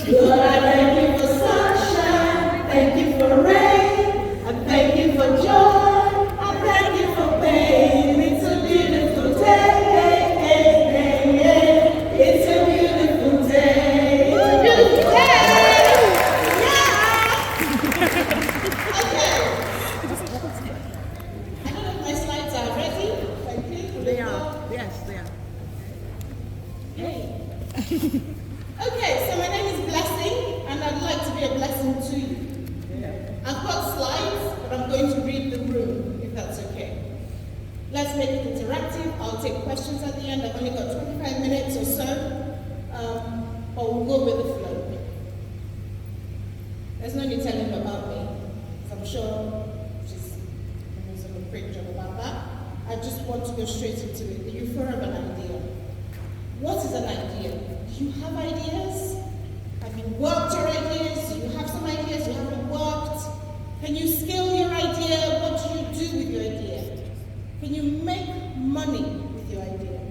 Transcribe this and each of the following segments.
Lord, I thank you for sunshine, thank you for rain, I thank you for joy, I thank you for pain. It's a beautiful day, it's a beautiful day, it's a beautiful day. Yeah. Okay. I don't know if my slides are ready. Thank you. They are. Yes, they are. Hey. Okay, so my name is Blessing, and I'd like to be a blessing to you. Yeah. I've got slides, but I'm going to read the room, if that's okay. Let's make it interactive. I'll take questions at the end. I've only got 25 minutes or so, but we'll go with the flow. There's no need telling them about me, because I'm sure she's doing a great job about that. I just want to go straight into it. The euphoria of an idea. What is an idea? Do you have ideas? Have you worked your ideas? Do you have some ideas you haven't worked? Can you scale your idea? What do you do with your idea? Can you make money with your idea?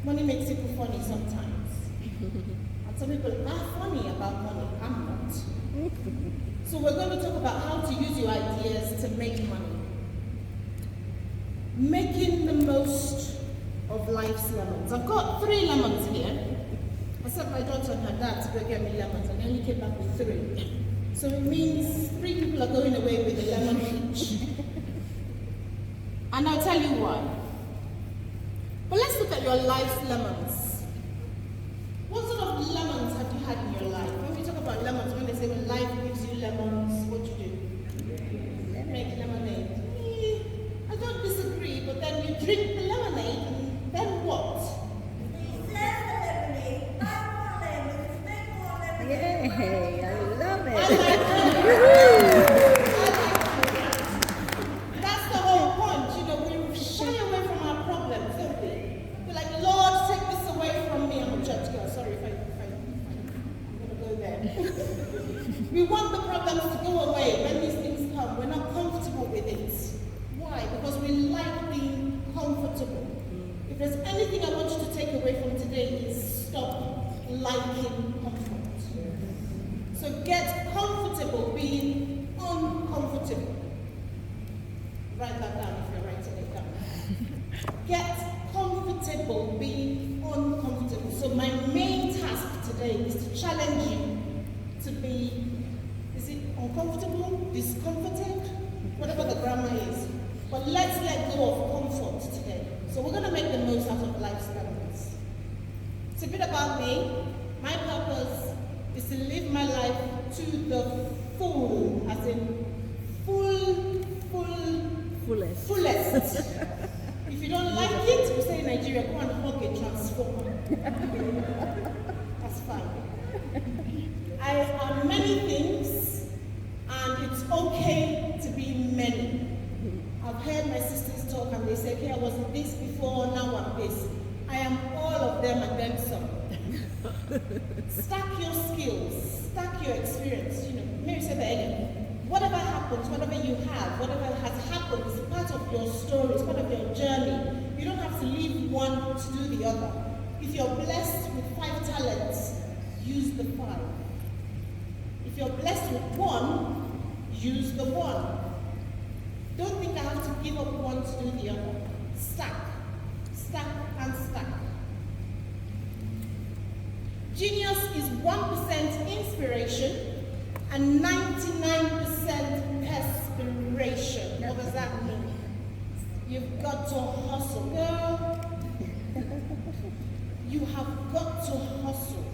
Money makes people funny sometimes. And some people are funny about money. I'm not. So we're going to talk about how to use your ideas to make money. Making the most of life's lemons. I've got 3 lemons here. I sent my daughter and her dad to go get me lemons, and they only came back with 3. So it means 3 people are going away with a lemon each. And I'll tell you why. But let's look at your life's lemons. What sort of lemons have you had in your life? When we talk about lemons, when they say when life gives you lemons, what do you do? Make lemonade. I don't disagree, but then you drink the lemonade, and then what? Yay, I love it. I like That's the whole point. You know, we shy away from our problems, don't we? We're like, Lord, take this away from me. I'm a church girl. Sorry if I'm going to go there. We want the problems to go away when these things come. We're not comfortable with it. Why? Because we like being comfortable. If there's anything I want you to take away from today is stop liking comfort. So get comfortable being uncomfortable. Write that down if you're writing it down. Get comfortable being uncomfortable. So my main task today is to challenge you to be, is it uncomfortable, discomforted, whatever the grammar is. But let's let go of comfort today. So we're going to make the most out of life's lemons. It's a bit about me. My purpose is to live my life to the full, as in fullest. If you don't like it, we say in Nigeria, go and hug a transformer. That's fine. I am many things, and it's okay to be many. I've heard my sisters talk and they say, okay, I was this before, now I'm this. I am all of them and then some. Stack your skills, stack your experience. You know, Mary said that again. Whatever happens, whatever you have, whatever has happened is part of your story, it's part of your journey. You don't have to leave one to do the other. If you're blessed with 5 talents, use the 5. If you're blessed with 1, use the 1. Don't think I have to give up one to do the other. Stack, and stack. Genius is 1% inspiration and 99% perspiration. What does that mean? You've got to hustle, girl. You have got to hustle.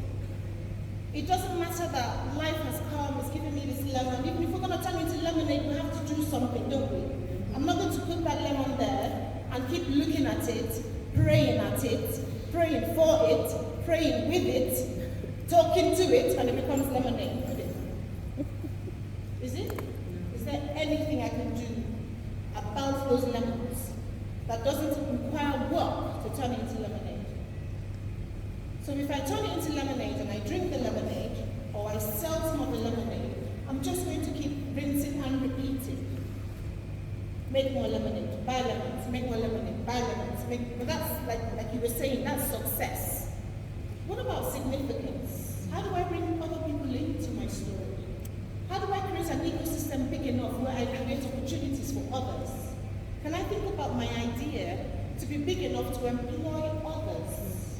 It doesn't matter that life has come, it's given me this lemon. Even if we're going to turn it into lemonade, we have to do something, don't we? I'm not going to put that lemon there and keep looking at it, praying for it, praying with it, talking to it, and it becomes lemonade. Is it? Is there anything I can do about those lemons that doesn't require work to turn it into lemonade? So if I turn it into lemonade and I drink the lemonade, or I sell some of the lemonade, I'm just going to keep rinsing and repeating. Make more lemonade, buy lemons, make more lemonade, buy lemons. But that's, like you were saying, that's success. What about significance? How do I bring other people in? about my idea to be big enough to employ others.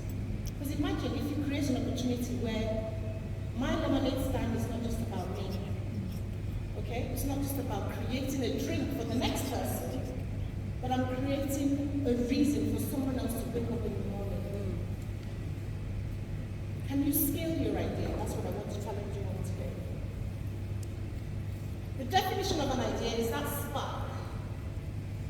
Because imagine if you create an opportunity where my lemonade stand is not just about me. Okay? It's not just about creating a drink for the next person, but I'm creating a reason for someone else to wake up in the morning. Can you scale your idea? That's what I want to challenge you on today. The definition of an idea is that spark.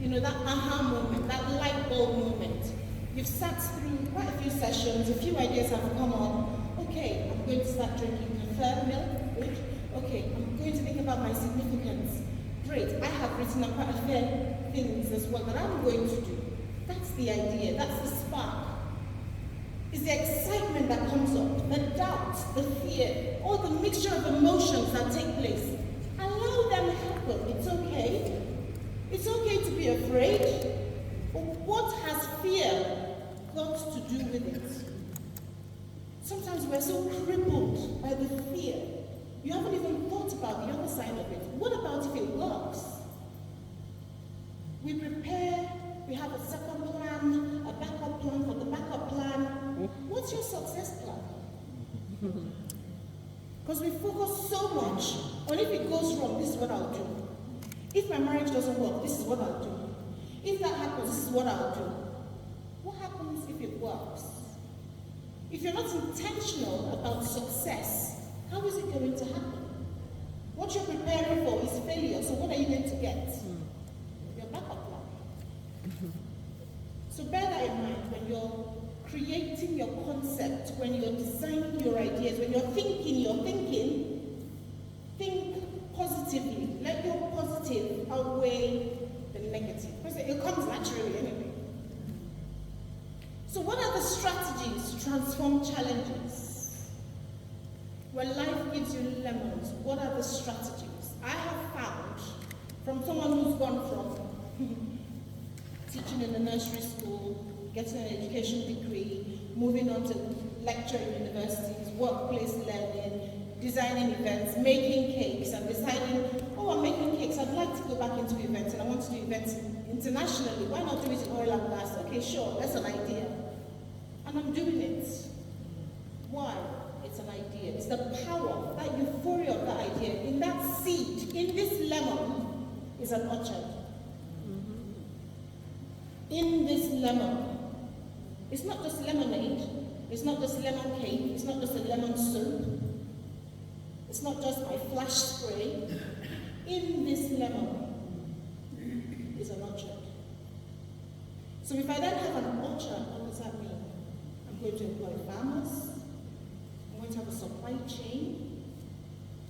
You know, that aha moment, that light bulb moment. You've sat through quite a few sessions, a few ideas have come on. Okay, I'm going to start drinking preferred milk. Good. Okay, I'm going to think about my significance. Great, I have written down quite a fair things as well that I'm going to do. That's the idea, that's the spark. It's the excitement that comes up, the doubt, the fear, all the mixture of emotions that take place. Allow them to happen, it's okay. It's okay to be afraid, but what has fear got to do with it? Sometimes we're so crippled by the fear. You haven't even thought about the other side of it. What about if it works? We prepare, we have a second plan, a backup plan for the backup plan. What's your success plan? Because we focus so much on if it goes wrong, this is what I'll do. If my marriage doesn't work, this is what I'll do. If that happens, this is what I'll do. What happens if it works? If you're not intentional about success, how is it going to happen? What you're preparing for is failure, so what are you going to get? Your backup plan. So bear that in mind when you're creating your concept, when you're designing your ideas, when you're thinking, think positively. Let your positive outweigh the negative. Because it comes naturally anyway. So what are the strategies to transform challenges? When life gives you lemons, what are the strategies? I have found, from someone who's gone from teaching in the nursery school, getting an education degree, moving on to lecture in universities, workplace learning, designing events, making cakes, and deciding, oh, I'm making cakes, I'd like to go back into events, and I want to do events internationally. Why not do it in oil and gas? Okay, sure, that's an idea. And I'm doing it. Why? It's an idea. It's the power, that euphoria of that idea. In that seed, in this lemon, is an orchard. In this lemon, it's not just lemonade, it's not just lemon cake, it's not just a lemon soup, it's not just my flash spray. In this lemon is an orchard. So if I then have an orchard, what does that mean? I'm going to employ farmers, I'm going to have a supply chain,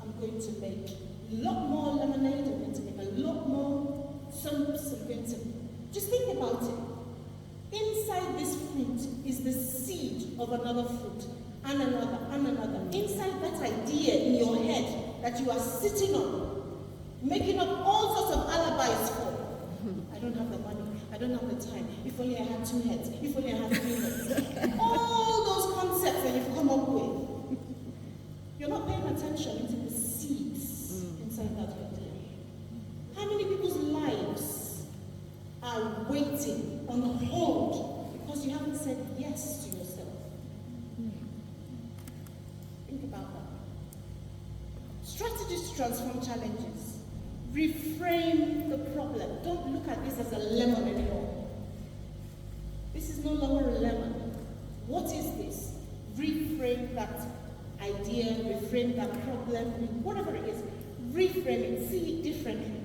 I'm going to make a lot more lemonade, I'm going to make a lot more soaps, I'm going to... Just think about it. Inside this fruit is the seed of another fruit, and another, and another. Inside that idea in your head that you are sitting on, making up all sorts of alibis for. I don't have the money, I don't have the time. If only I had 2 heads, if only I had 3 heads. All those concepts that you've come up with. You're not paying attention into the seeds inside that idea. How many people's lives are waiting on hold because you haven't said yes to yourself? Think about that. Strategies to transform challenges. Reframe the problem. Don't look at this as a lemon anymore. This is no longer a lemon. What is this? Reframe that idea, reframe that problem, whatever it is. Reframe it, see it differently.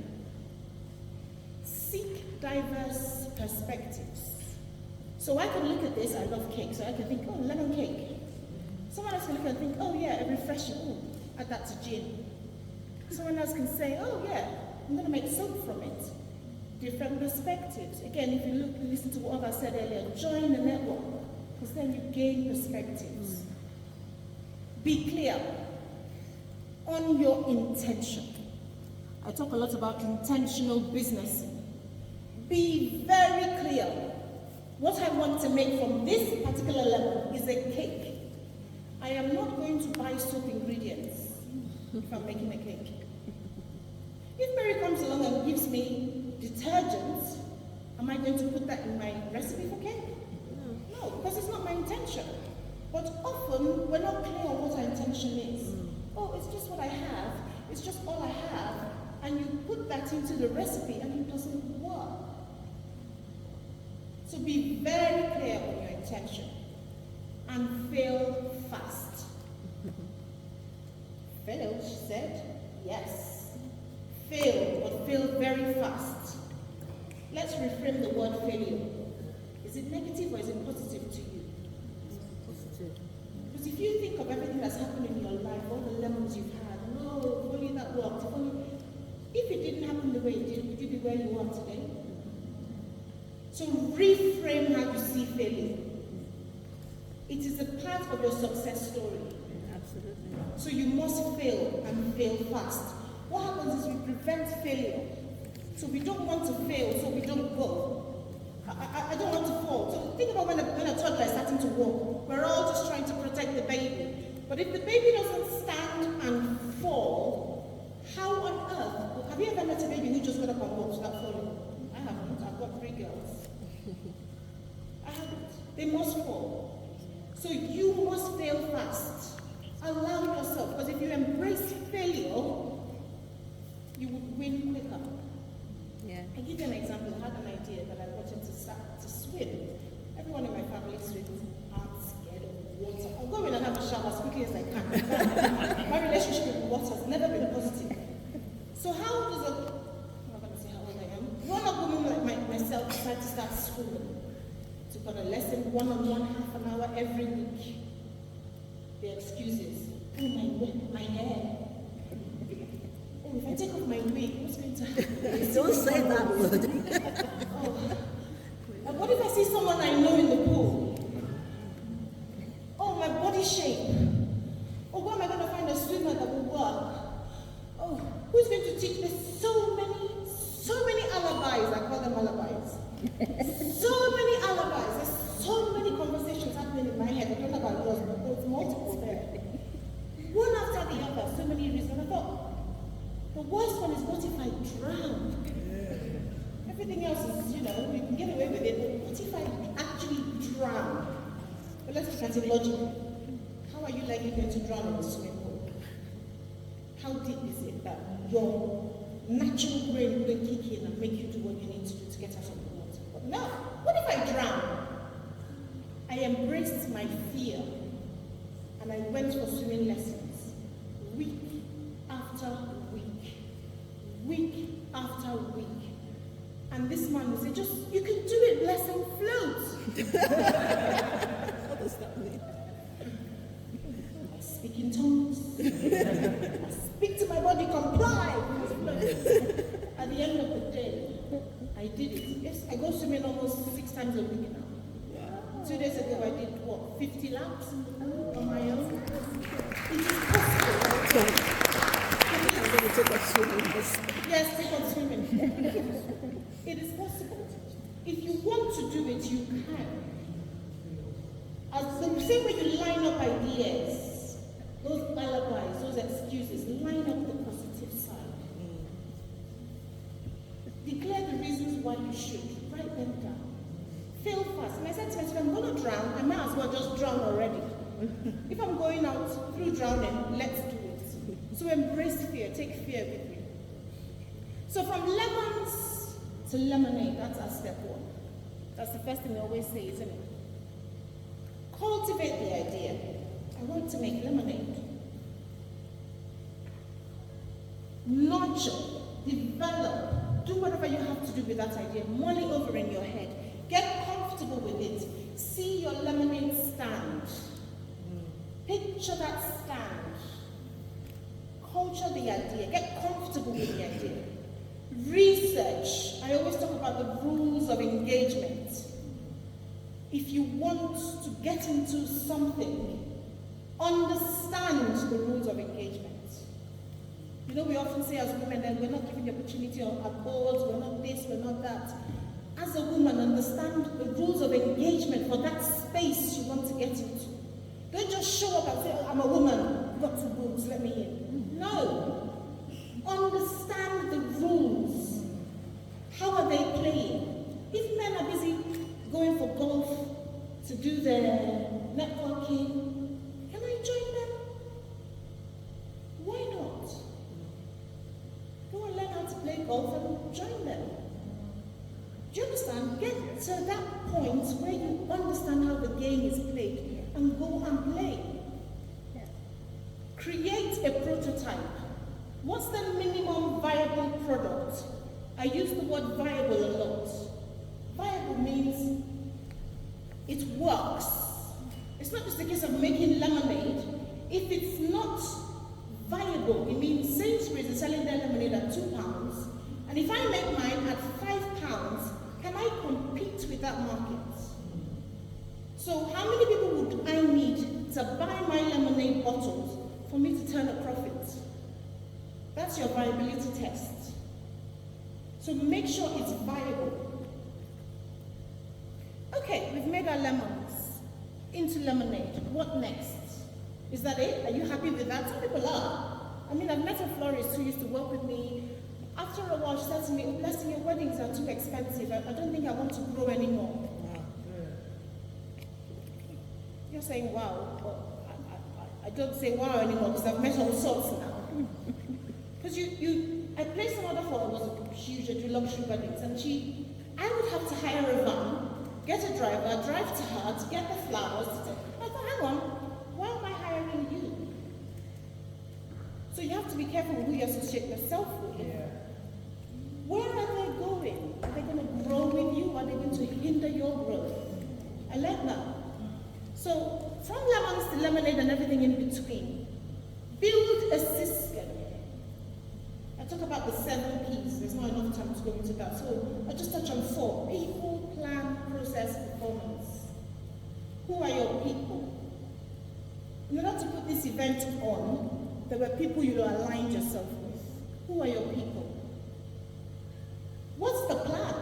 Seek diverse perspectives. So I can look at this, I love cake, so I can think, oh, lemon cake. Someone else can look and think, oh yeah, a refreshing, oh, add that to gin. Someone else can say, oh yeah, I'm going to make soap from it. Different perspectives. Again, if you listen to what I said earlier, join the network, because then you gain perspectives. Be clear on your intention. I talk a lot about intentional business. Be very clear. What I want to make from this particular level is a cake. I am not going to buy soap ingredients if I'm making a cake. If Mary comes along and gives me detergents, Am I going to put that in my recipe for cake? No, because it's not my intention. But often, we're not clear on what our intention is. Oh, it's just what I have. It's just all I have. And you put that into the recipe and it doesn't work. So be very clear on your intention. And fail fast. Fail, she said? Yes. Fail, but fail very fast. Let's reframe the word failure. Is it negative or is it positive to you? Positive. Because if you think of everything that's happened in your life, all the lemons you've had, no, if only that worked, if it didn't happen the way it did, would you be where you are today? So reframe how you see failure. It is a part of your success story. Absolutely. So you must fail and fail fast. What happens is we prevent failure. So we don't want to fail, so we don't go. I don't want to fall. So think about when a toddler is starting to walk. We're all just trying to protect the baby. But if the baby doesn't stand and fall, how on earth? Have you ever met a baby who just got up and walked without falling? I haven't. I've got 3 girls. I haven't. They must fall. So you must fail fast. Allow yourself, because if you embrace failure, you will win quicker. Yeah. I'll give you an example. I had an idea that I wanted to swim. Everyone in my family swims. I'm scared of water. I'll go in and have a shower as quickly as I can. My relationship with water has never been positive. So how does I'm not going to say how old I am, grown-up woman like myself decide to start swimming? Took on a lesson, one-on-one, half an hour every week. The excuses. Oh, my hair. Oh, if I take off my wig, what's going to happen? Don't say that word. Oh. And what if I see someone I know in the pool? Oh, my body shape. Oh, where am I going to find a swimmer that will work? Oh, who's going to teach me? So many alibis. I call them alibis. So many alibis. There's so many conversations happening in my head. I don't know about yours, but there's multiple there. One after the other, so many reasons. I thought, the worst one is what if I drown? Everything else is, we can get away with it, but what if I actually drown? But let's look at it logically. How are you likely going to drown in a swimming pool? How deep is it that your natural brain will kick in and make you do what you need to do to get out of the water? But no, what if I drown? I embraced my fear and I went for swimming lessons week after week after week. And this man would say, you can do it, lesson float. What does that mean? I speak in tongues. I speak to my body, comply. At the end of the day, I did it. Yes, I go swimming almost 6 times a week now. Wow. 2 days ago, I did 50 laps on my own. It is possible. I'm going to take a swimming lesson. Yes, take on swimming. It is possible. If you want to do it, you can. As the same way you line up ideas, those alibis, those excuses, line up the positive side. Declare the reasons why you should. Write them down. Fail fast. And I said to myself, if I'm going to drown, I might as well just drown already. If I'm going out through drowning, let's do it. So embrace fear. Take fear with you. So from lemons to lemonade, that's our step 1. That's the first thing we always say, isn't it? Cultivate the idea. I want to make lemonade. Nurture, develop, do whatever you have to do with that idea. Mull it over in your head. Get comfortable with it. See your lemonade stand. Picture that stand. Culture the idea. Get comfortable with the idea. Research. I always talk about the rules of engagement. If you want to get into something, understand the rules of engagement. We often say as women that we're not given the opportunity of our goals, we're not this, we're not that. As a woman, understand the rules of engagement for that space you want to get into. Don't just show up and say, oh, I'm a woman, I've got 2 boobs, let me in. No. Understand the rules. How are they playing? If men are busy going for golf, to do their networking, can I join them? Why not? Go and learn how to play golf and join them. Do you understand? Get to that point where you understand how the game is played and go and play. Create a prototype. What's the minimum viable product? I use the word viable a lot. Viable means it works. It's not just a case of making lemonade. If it's not viable, it means Sainsbury's is selling their lemonade at £2, and if I make mine at £5, can I compete with that market? So how many people would I need to buy my lemonade bottles for me to turn a profit? That's your viability test. So make sure it's viable. Okay, we've made our lemons into lemonade. What next? Is that it? Are you happy with that? Some people are. I mean, I've met a florist who used to work with me. After a while, she said to me, "Oh, blessing, your weddings are too expensive. I don't think I want to grow anymore." You're saying, wow. Well, I don't say wow anymore because I've met all sorts now. Because I placed an order for, it was huge, I do luxury weddings, and I would have to hire a van, get a driver, drive to her to get the flowers. I thought, hang on, why am I hiring you? So you have to be careful who you associate yourself with. Yeah. Where are they going? Are they going to grow with you? Are they going to hinder your growth? I like that. So from lemons to lemonade and everything in between, build a system. I talk about the 7 P's. There's not enough time to go into that. So I'll just touch on 4. People, plan, process, performance. Who are your people? In order to put this event on, there were people you aligned yourself with. Who are your people? What's the plan?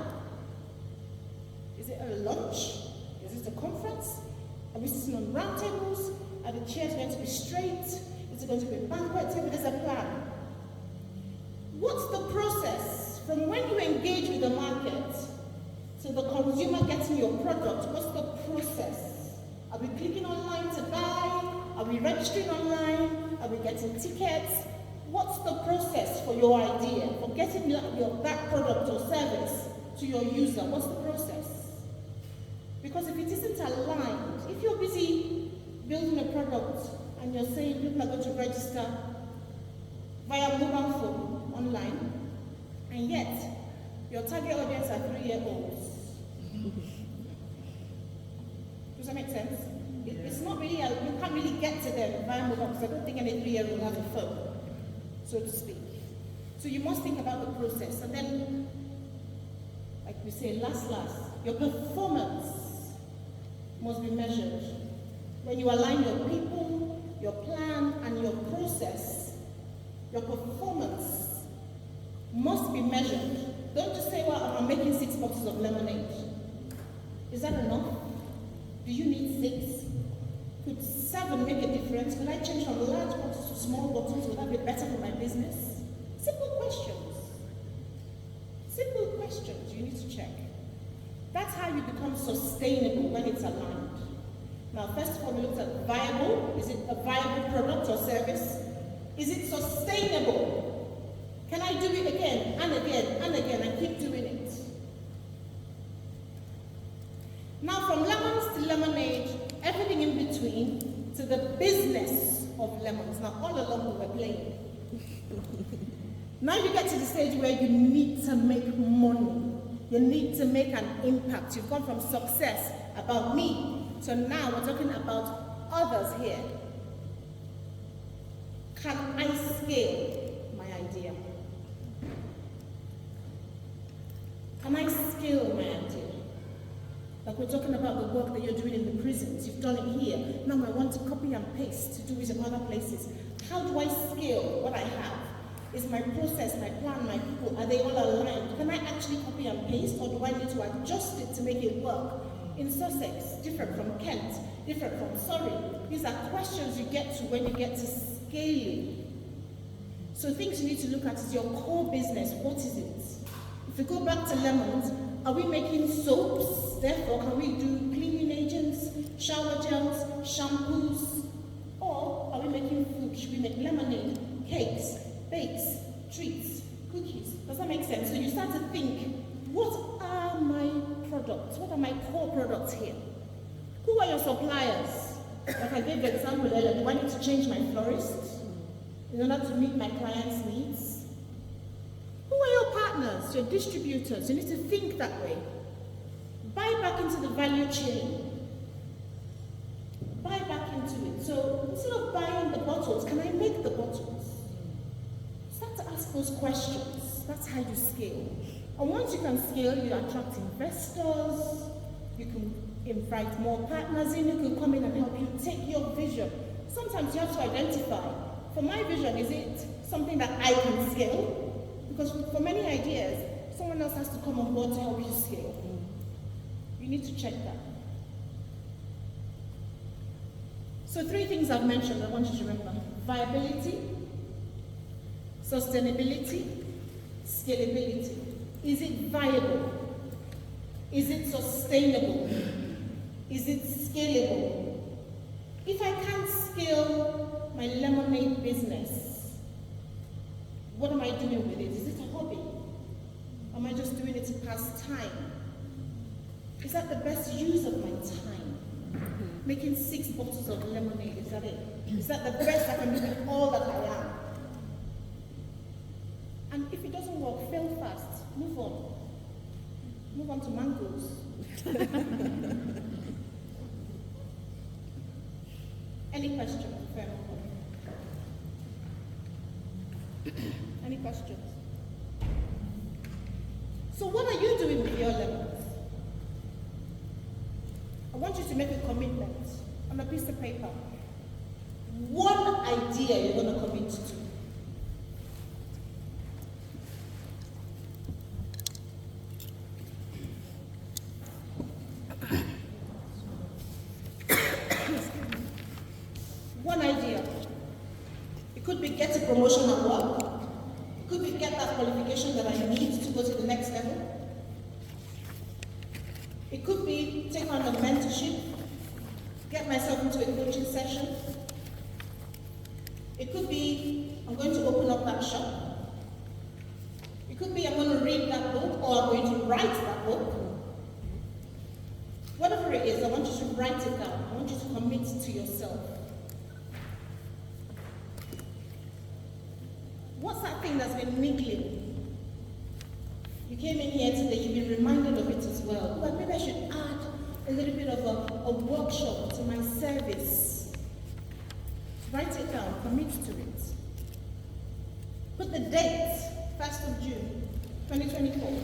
Is it a lunch? Is it a conference? Are we sitting on round tables? Are the chairs going to be straight? Is it going to be a banquet table? There's a plan. What's the process from when you engage with the market to the consumer getting your product? What's the process? Are we clicking online to buy? Are we registering online? Are we getting tickets? What's the process for your idea, for getting that product or service to your user? What's the process? Because if it isn't aligned, if you're busy building a product and you're saying people are going to register via mobile phone online, and yet your target audience are 3-year-olds. Does that make sense? It's not really, you can't really get to them via mobile because I don't think any 3-year-old has a phone, so to speak. So you must think about the process. And then, like we say, last, your performance must be measured. When you align your people, your plan, and your process, your performance must be measured. Don't just say, well, I'm making 6 bottles of lemonade. Is that enough? Do you need 6? Could 7 make a difference? Could I change from large bottles to small bottles? Would that be better for my business? Simple questions. Simple questions you need to check. That's how you become sustainable when it's aligned. Now, first of all, we looked at viable. Is it a viable product or service? Is it sustainable? Can I do it again and again and again and keep doing it? Now, from lemons to lemonade, everything in between, to the business of lemons. Now, all along we were playing. Now you get to the stage where you need to make money. You need to make an impact. You've gone from success about me to now we're talking about others here. Can I scale my idea? Can I scale my idea? Like we're talking about the work that you're doing in the prisons. You've done it here. Now I want to copy and paste to do it in other places. How do I scale what I have? Is my process, my plan, my people, are they all aligned? Can I actually copy and paste, or do I need to adjust it to make it work? In Sussex, different from Kent, different from Surrey. These are questions you get to when you get to scaling. So things you need to look at is your core business. What is it? If you go back to lemons, Are we making soaps? Therefore, can we do cleaning agents, shower gels, shampoos? Or are we making food? Should we make lemonade, cakes, bakes, treats, cookies? Does that make sense? So you start to think, what are my products? What are my core products here? Who are your suppliers? Like I gave the example earlier, do I need to change my florist in order to meet my clients' needs? Who are your partners, your distributors? You need to think that way. Buy back into the value chain. Buy back into it. So instead of buying the bottles, can I make the bottles? Start to ask those questions. That's how you scale. And once you can scale, you attract investors, you can invite more partners in, who can come in and help you take your vision. Sometimes you have to identify, for my vision, is it something that I can scale? Because for many ideas, someone else has to come on board to help you scale. You need to check that. So 3 things I've mentioned I want you to remember. Viability, sustainability, scalability. Is it viable? Is it sustainable? Is it scalable? If I can't scale my lemonade business, what am I doing with it? Is it a hobby? Am I just doing it to pass time? Is that the best use of my time? Making 6 bottles of lemonade, is that it? Is that the best I can do with all that I am? And if it doesn't work, fail fast. Move on. Move on to mangoes. Any questions? Any questions? So what are you doing with your lemons? I want you to make a commitment on a piece of paper. One idea you're going to commit to. One idea. It could be get a promotion at work. It could be get that qualification that I need to go to the next level. It could be take on a mentorship, get myself into a coaching session. It could be I'm going to open up that shop. It could be I'm going to read that book or I'm going to write that book. Whatever it is, I want you to write it down. I want you to commit to yourself. What's that thing that's been niggling? You came in here today, you've been reminded of it as well. But maybe I should add a little bit of a workshop to my service. Write it down, commit to it. Put the date, 1st of June, 2024.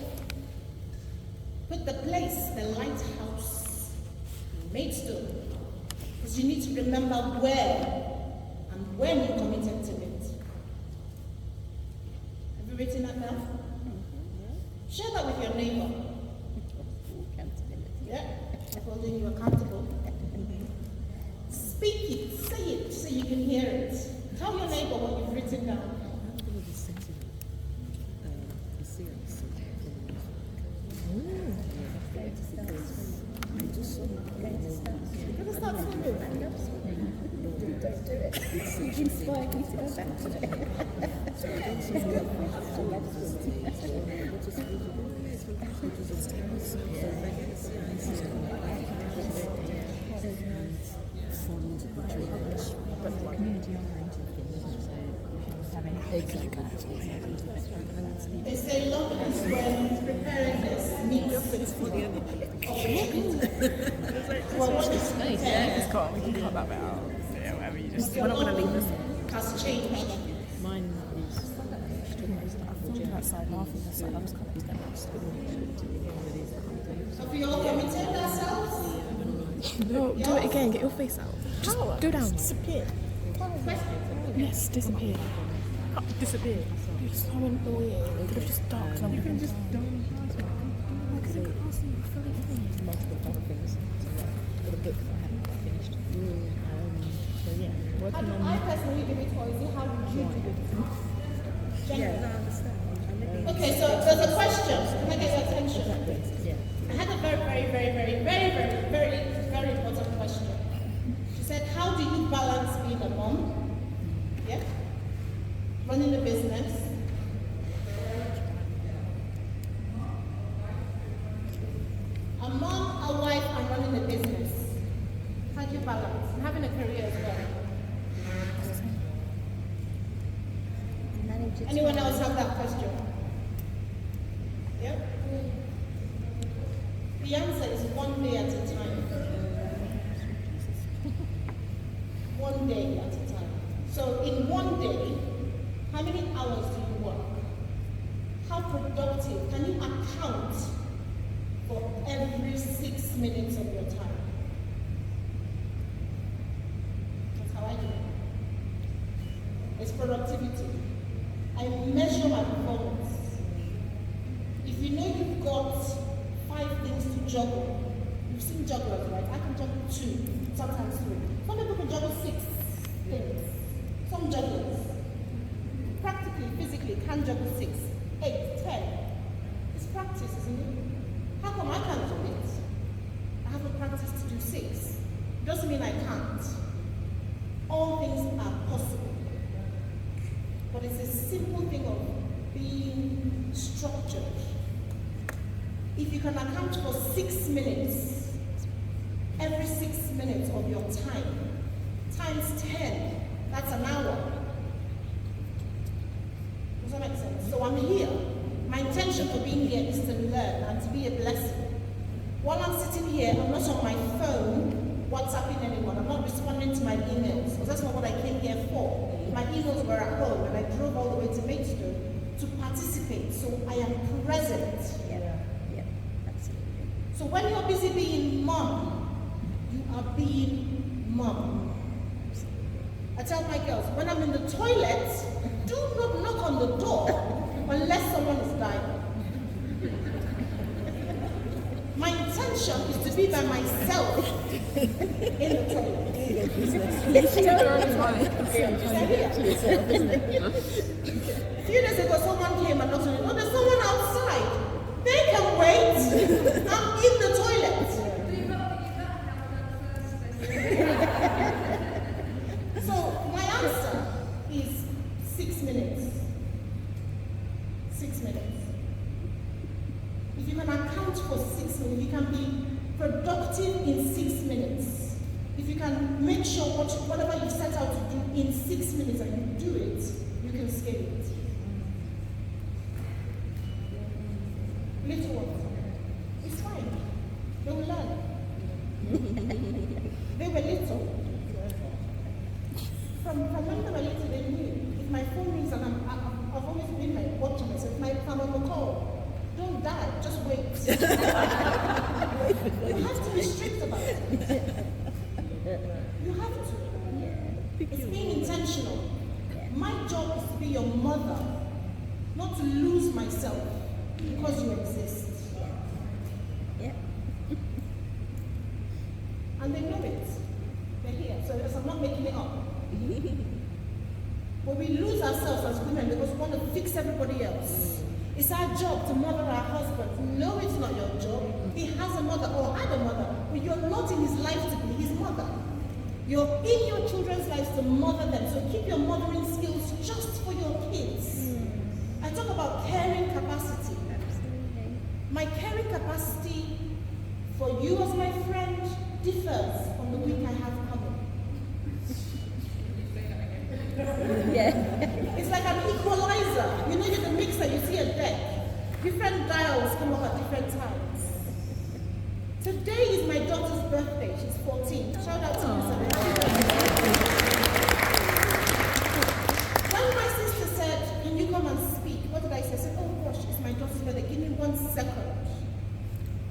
Put the place, the lighthouse, Maidstone. Because you need to remember where and when you committed to it. Have you written that down? Share that with your neighbor. Yeah, holding you accountable. Speak it, say it, so you can hear it. Tell your neighbor what you've written down. You're gonna start singing. Don't do it. You've inspired me to go back to it. They say love is when preparedness meets well, what is nice? Yeah, it's cool. We can cut that bit out. Yeah, whatever. You just. We're not going to leave this. Has changed. Mine is. I'm from that side, laughing this side. I'm just coming together. Have we all committed ourselves? No, do it again. Get your face out. Just go down. Disappear. Yes, disappear. Disappear. You're so annoying. You could have just ducked. You can just don't. Because I could ask you for anything. Multiple other things. For the book that I haven't quite finished. So yeah, working on. I personally give it toys. How would you do it? General. I understand. Okay, so there's a question. Can I get your attention? Yeah. I had a very important question. She said, how do you balance being a mom? Yeah? Running a business? A mom, a wife, and running a business. How do you balance? And having a career as well. Anyone else have that question? Yep. The answer is one day at a time. One day at a time. So in one day, how many hours do you work? How productive? Can you account for every 6 minutes of your time? That's how I do it. It's productivity. I measure my performance. If you know you've got 5 things to juggle, you've seen jugglers, right? I can juggle 2, sometimes 3. Some people can juggle 6 things. Some jugglers, practically, physically, can juggle 6, 8, 10. It's practice, isn't it? How come I can't do it? I haven't practiced to do 6. Doesn't mean I can't. All things are possible. But it's a simple thing of being structured. If you can account for 6 minutes, every 6 minutes of your time, times 10, that's an hour. Does that make sense? So I'm here. My intention for being here is to learn and to be a blessing. While I'm sitting here, I'm not on my phone WhatsApping anyone. I'm not responding to my emails, because that's not what I came here for. My emails were at home, and I drove all the way to Maidstone to participate, so I am present. Yeah, absolutely. So when you're busy being mom, you are being mom. I tell my girls, when I'm in the toilet, do not knock on the door unless someone is dying. My intention is to be by myself in the toilet. A few days ago, someone came and knocked on the door. There's someone outside. They can wait. I'm in the toilet. So my answer is 6 minutes. 6 minutes. If you can account for 6 minutes, you can be productive in 6 minutes. If you can make sure whatever you set out to do in 6 minutes and you do it, you can scale it. Little ones, it's fine. They will learn. They were little. From when they were little, they knew. If my phone rings and I've always been like watching myself, my family will call. Don't die, just wait. You have to be strict about it. You have to. It's being intentional. My job is to be your mother, not to lose myself because you exist. And they know it. They're here. So I'm not making it up. But we lose ourselves as women because we want to fix everybody else. It's our job to mother our husbands. No, it's not your job. He has a mother or had a mother, but you're not in his life to be his mother. You're in your children's lives to mother them. So keep your mothering skills just for your kids. I talk about caring capacity. Absolutely. My caring capacity for you as my friend differs from the week I have coming. Yeah. It's like an equalizer. You know, you're the mixer, you see a deck. Different dials come up at different times. Today is my daughter's birthday. She's 14. Shout out to Miss. When my sister said, can you come and speak? What did I say? I said, oh gosh, it's my daughter's birthday. Give me 1 second.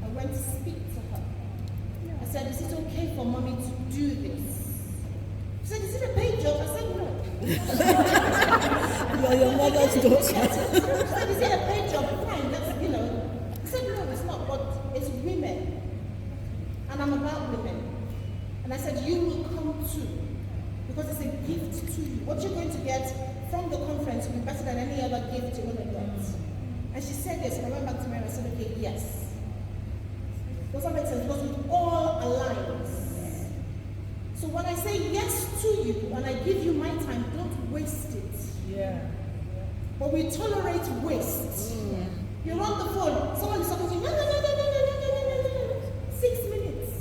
I went to speak to her. I said, is it okay for mommy to do this? She said, is it a paid job? I said, no. You're your mother's daughter. She said, is it a paid job? Fine, that's, you know. I said, no, it's not, but it's women. And I'm about women. And I said, you will come too. Because it's a gift to you. What you're going to get from the conference will be better than any other gift you're going to get. And she said yes, and I went back to Mary and I said, okay, yes. Does that make sense? Because it all aligns. So when I say yes to you and I give you my time, don't waste it. Yeah. But we tolerate waste. You're on the phone, someone is talking to you, no. 6 minutes.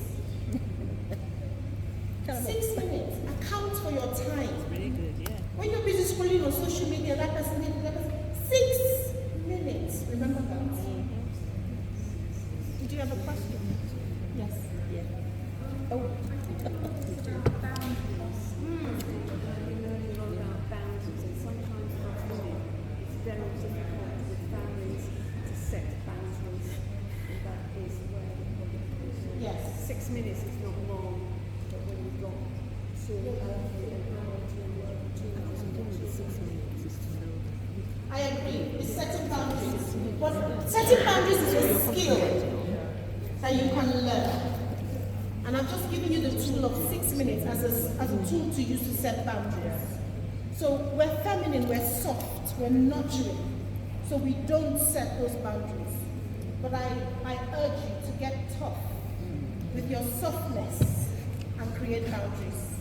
6 minutes. Account for your time. Really good, yeah. When you're busy scrolling on social media, that person did that person. 6 minutes. Remember that. Did you have a question? Yes. Yeah. Oh. Yes. 6 minutes is not long, but when you've got to allocate an hour to work, 2 hours to I agree. It's setting boundaries. But setting boundaries is a skill that you can learn. And I'm just giving you the tool of 6 minutes as a tool to use to set boundaries. So we're feminine, we're soft, we're nurturing. So we don't set those boundaries. But I urge you to get tough with your softness and create boundaries.